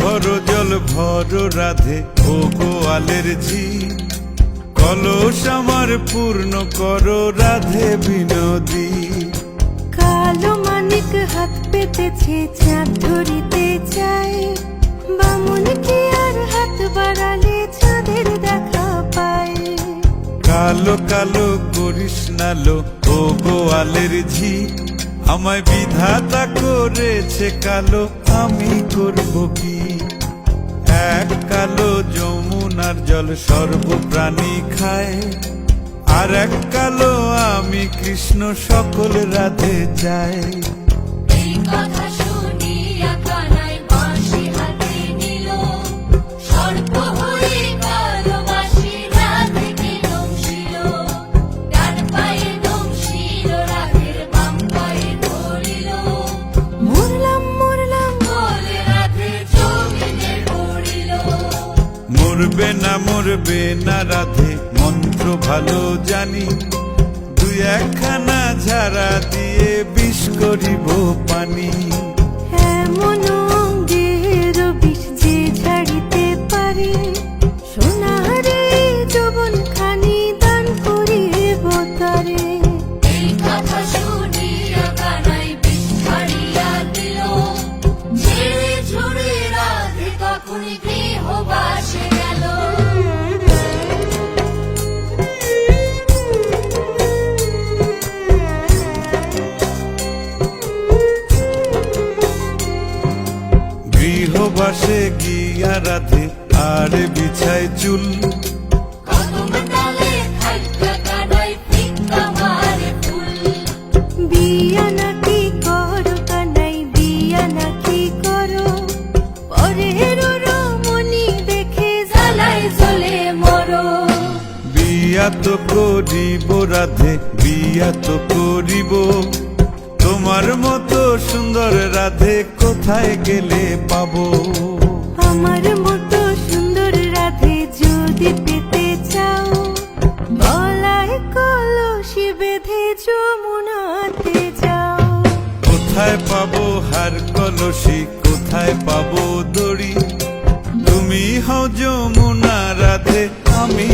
ভর জল ভর রাধে ও গোয়ালের ঝি, কলস আমার পূর্ণ করো রাধে বিনোদী। কালো মানিক হাত পেতেছে চাঁদ ধরিতে চায়, বামুন কি আর হাত বাড়ালে চাঁদের দেখা পায়। কালো কালো করিস নালো ও গোয়ালের ঝি, আমায় বিধাতা করেছে কালো, আমি করব কি? এক কালো যমুনার জল সর্বপ্রাণী খায়, আর এক কালো আমি কৃষ্ণ সকল রাধে চাই। এই কথা শুনিয়া কানাই বাঁশি হাতে নিল, সর্প হয়ে কালো বাঁশি রাধেকে নমশিল। ডান পায়ে নমশিল, রাধের বাম পায়ে ধরিল। মরলাম মরলাম বলে রাধে জমিনে পড়িল। মরবে না রাধে মন্ত্র ভালো জানি, দুই একখানা ঝাড়া দিয়ে বিষ করিব পানি। এমন অঙ্গের বিষ যে ছাড়িতে পারে, সোনারে যৌবন খানি দান করিব তারে। এই কথা শুনিয়া কানাই বিষ ছাড়িয়া দিল, ঝেড়ে ঝুড়ে রাধে তখনই গৃহবাসে গেল। গৃহবাসে গিয়া রাধে আর বিছায় চুল, কদম ডালে থাইকা কানাই ফিক্কা মারে ফুল। বিয়া নাকি করো কানাই বিয়া নাকি করো, পরের রমণী দেখে জ্বালায় জ্বলে মরো। বিয়া তো করিব রাধে বিয়া তো করিব, তোমার মতো সুন্দর রাধে কোথায় গেলে পাবো? আমার মতো সুন্দর রাধে যদি পেতে চাও, গলায় কলসি বেঁধে যমুনাতে যাও। কোথায় পাবো হার কলসি, কোথায় পাবো দড়ি? তুমি হও যমুনা রাধে, আমি